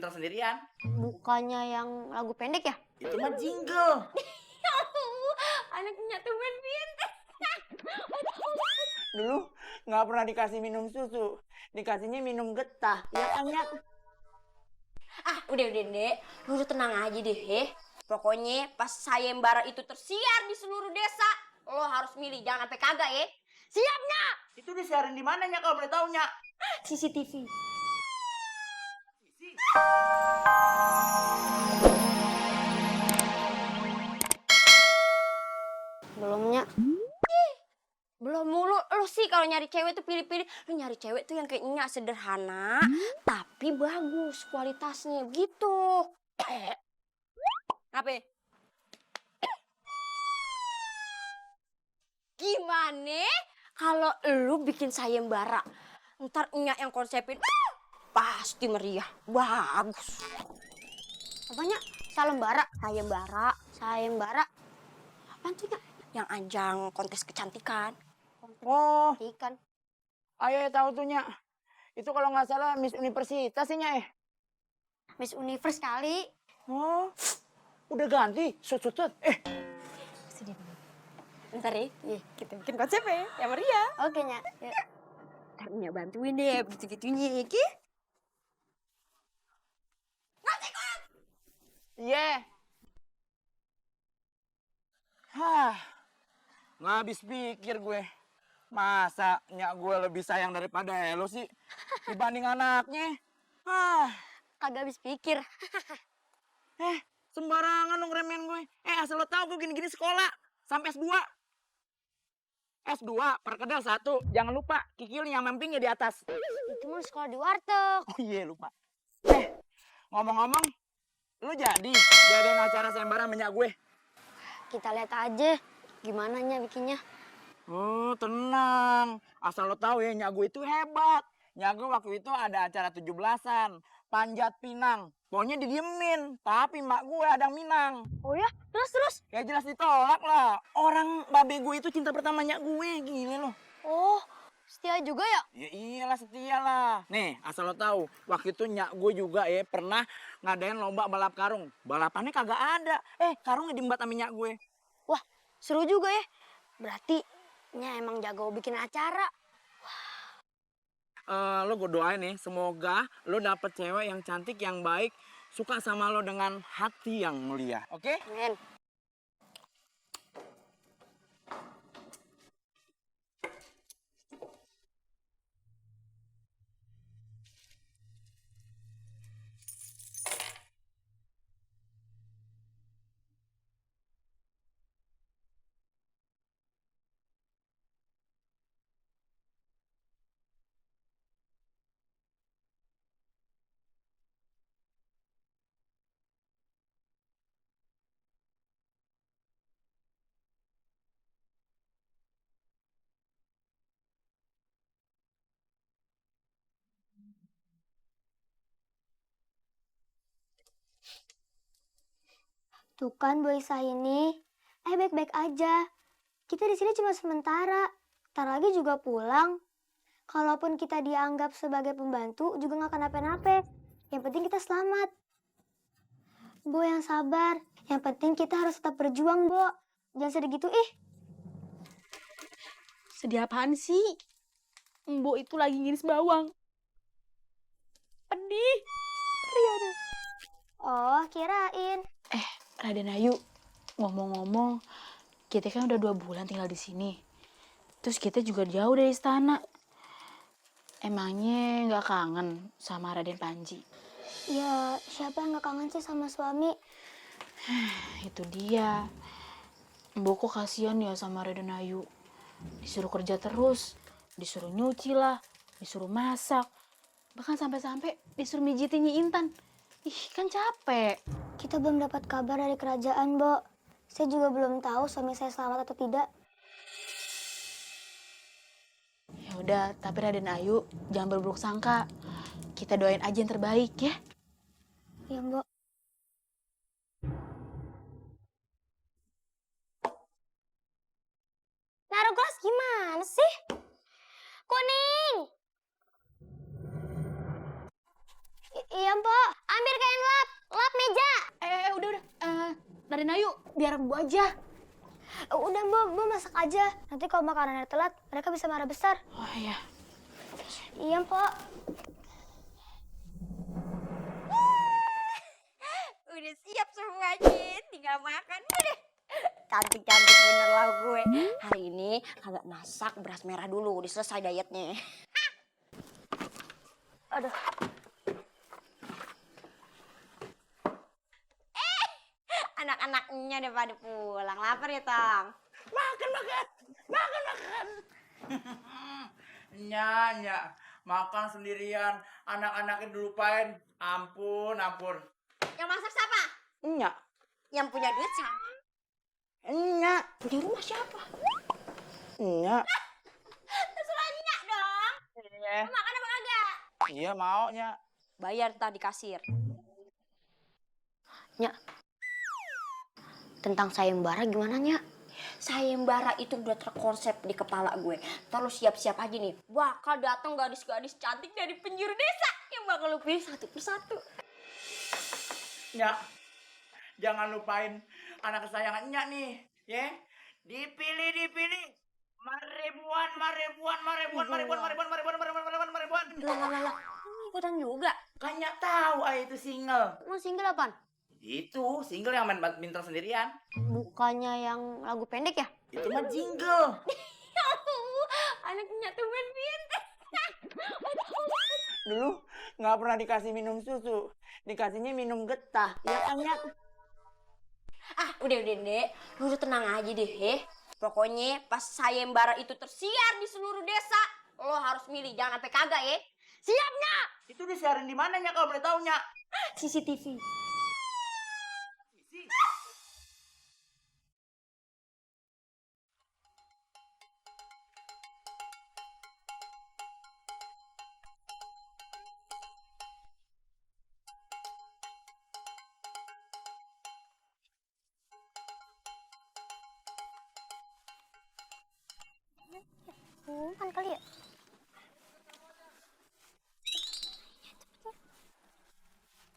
intro sendirian. Bukannya yang lagu pendek ya? Itu mah jingle. Anaknya temen pintar. Dulu nggak pernah dikasih minum susu, dikasihnya minum getah. Ya kan ya? Udah Dek. Lu udah tenang aja deh. Pokoknya pas sayembara itu tersiar di seluruh desa, lo harus milih, jangan sampai kagak ya. Siapnya? Itu disiarin di mana Nyak kalau boleh tahu Nyak? CCTV. Belumnya. Belum mulu. Lu sih kalau nyari cewek tuh pilih-pilih. Lu nyari cewek tuh yang kayaknya sederhana, tapi bagus kualitasnya gitu. Apa? Gimana kalau lu bikin sayembara? Ntar Nyak yang konsepin, pasti meriah. Bagus. Apanya? Sayembara? Sayembara. Apaan tuh, Nyak? Yang ajang kontes kecantikan. Oh, Ikan. ayo tahu tuh Nyak. Itu kalau nggak salah Miss Universitas sih Nyak. Miss Universe kali. Oh, udah ganti. Sut. Bentar ya, kita bikin konsep ya, yang meriah. Oke, Nyak. Ntar Nyak bantuin deh, begitu-gitunya, oke? Yeah. Hah, nggak habis pikir gue. Masa Nyak gue lebih sayang daripada lo sih dibanding anaknya? Kagak habis pikir. Sembarangan dong remen gue. Asal lo tau gue gini-gini sekolah sampai S2. S2, perkedel 1. Jangan lupa, kikilnya mampingnya di atas. Itu mah sekolah di warteg. Oh iya, lupa. Ngomong-ngomong, lu jadi jadiin acara sayembara minyak gue. Kita lihat aja gimana Nyak bikinnya. Oh, tenang. Asal lo tahu ya, nyak gue itu hebat. Nyak gue waktu itu ada acara 17-an, panjat pinang. Pokoknya didiemin, tapi mak gue ada yang minang. Oh ya? Terus? Ya jelas ditolak lah. Orang babe gue itu cinta pertama nyak gue, gila loh. Oh, setia juga ya? Ya iyalah, setia lah. Nih, asal lo tahu, waktu itu nyak gue juga ya pernah ngadain lomba balap karung. Balapannya kagak ada. Karungnya diembat sama nyak gue. Wah, seru juga ya. Berarti Nyak emang jago bikin acara. Lo gue doain nih, semoga lo dapet cewek yang cantik, yang baik, suka sama lo dengan hati yang mulia. Oke? Amin. Tuh kan Bu Isa ini, baik-baik aja. Kita di sini cuma sementara. Ntar lagi juga pulang. Kalaupun kita dianggap sebagai pembantu juga nggak kenapa-napa. Yang penting kita selamat. Bu yang sabar. Yang penting kita harus tetap berjuang, Bu. Jangan sedih gitu, ih. Sedih apaan sih? Mbok itu lagi ngiris bawang. Pedih. Riana. Oh, kirain. Raden Ayu, ngomong-ngomong, kita kan udah 2 bulan tinggal di sini. Terus kita juga jauh dari istana. Emangnya nggak kangen sama Raden Panji? Ya, siapa yang nggak kangen sih sama suami? Itu dia. Mbok kok kasihan ya sama Raden Ayu. Disuruh kerja terus, disuruh nyuci lah, disuruh masak. Bahkan sampai-sampai disuruh mijitin Nyi Intan. Ih, kan capek. Kita belum dapat kabar dari kerajaan, Bo. Saya juga belum tahu suami saya selamat atau tidak. Ya udah, tapi Raden Ayu jangan berburuk sangka. Kita doain aja yang terbaik ya. Iya, Mbok. Naruh gelas gimana sih? Kuning! Iya, Mbok. Ambil Rena yuk, biar Bu aja. Udah Mbak masak aja. Nanti kalau makanannya telat, mereka bisa marah besar. Oh iya. Iya, Mpok. Udah siap semuanya, tinggal makan deh. Cantik-cantik bener lah gue. Hari ini kagak masak beras merah dulu, udah selesai dietnya. Aduh. Anak-anaknya udah pada pulang, lapar ya Tang? Makan. Nya, makan sendirian. Anak-anaknya dilupain. Ampun. Yang masak siapa? Nya. Yang punya duit siapa? Nya. Punya rumah siapa? Nya. Terserah Nyak dong. Iya. Mau makan apa kagak? Iya mau, Nya. Bayar tadi kasir. Nyak, tentang sayembara gimana Nyak? Sayembara itu udah terkonsep di kepala gue. Terus siap-siap aja nih, bakal datang gadis-gadis cantik dari penjuru desa yang bakal lu pilih satu persatu. Nya. Jangan lupain anak kesayangan Nya nih, ya. Dipilih. Maribuan. Lah. Ikutan juga. Kan Nya tahu itu single. Mau single apaan? Itu single yang main badminton sendirian. Bukannya yang lagu pendek ya? Itu mah jingle. Anaknya tuh main pintar. Dulu nggak pernah dikasih minum susu, dikasihnya minum getah. Ya kan ya? Udah Dek. Lu udah tenang aja deh, Pokoknya pas sayembara itu tersiar di seluruh desa, lo harus milih, jangan sampai kagak ya. Siap, Nyak? Itu disiarin di mana Nya kalau boleh tahu Nya? CCTV. Pengumuman kali ya?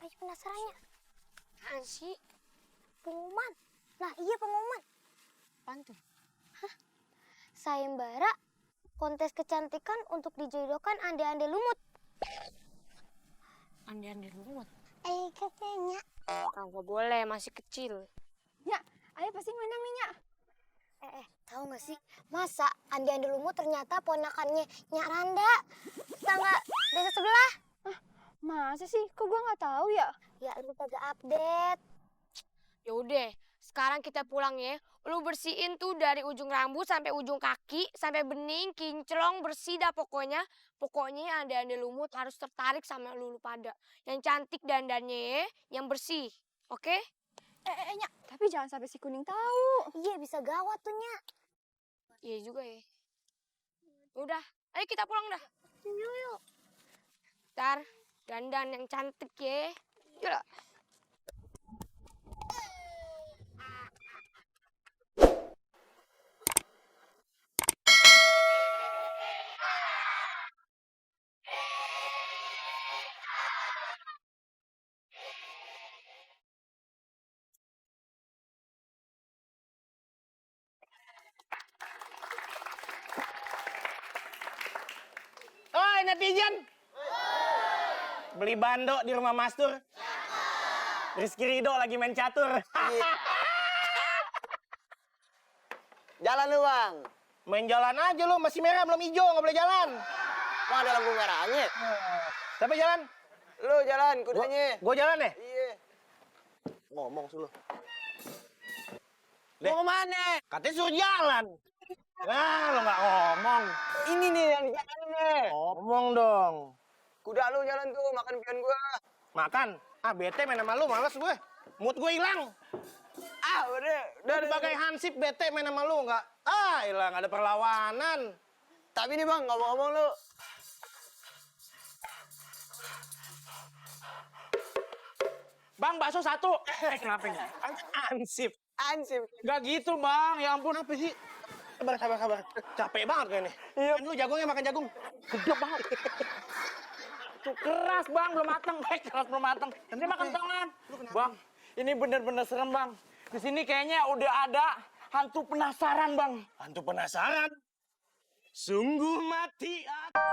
Ayo penasarannya. Apaan sih? Pengumuman. Nah iya pengumuman. Apaan tuh? Sayembara kontes kecantikan untuk dijodohkan ande-ande lumut. Ande-ande lumut. Katanya. Kagak boleh, masih kecil. Nyak, ayo pasti menang nih Nyak. Tahu gak sih? Masa ande-ande lumut ternyata ponakannya Nyak Randa. Tetangga desa sebelah. Masa sih? Kok gua nggak tahu ya? Ya lu kagak update. Ya udah, sekarang kita pulang ya. Lu bersihin tuh dari ujung rambut sampai ujung kaki, sampai bening, kinclong, bersih dah pokoknya. Pokoknya ande-ande lumut harus tertarik sama lu pada. Yang cantik dandannya, yang bersih. Oke? Nyak, tapi jangan sampai si kuning tahu. Iya, bisa gawat tuh Nyak. Iya juga ya. Udah, ayo kita pulang dah. Yuk. Ntar, dandan yang cantik ya. Yuk. Oi netizen, beli bando di rumah Mastur. Rizky Ridho lagi main catur. Jalan lu bang. Main jalan aja lu, masih merah belum hijau, nggak boleh jalan. Emang ada lampu merahnya? Siapa jalan? Lu jalan kudanya. Gua jalan ya? Iya. Ngomong sih lu. Deh. Mau kemana? Katanya suruh jalan. Nah, lu nggak ngomong. Ini nih yang di jalan nih. Ngomong dong. Kuda lu jalan tuh, makan pion gua. Makan. Ah, bete main sama lu, males gue. Mood gue hilang. Udah. Sebagai hansip bete main sama lu, nggak? Hilang, ada perlawanan. Tapi nih bang, ngomong-ngomong lu. Bang, bakso satu. Kenapa ini? Hansip. Ansip. Gak gitu bang, ya ampun apa sih? Sabar. Capek banget kayaknya. Iya. Kan lu jagungnya makan jagung. Gede banget. Tuh keras bang, belum matang. Keras belum matang. Nanti makan tangan. Bang, ini bener-bener serem bang. Di sini kayaknya udah ada hantu penasaran, Bang. Hantu penasaran? Sungguh mati aku.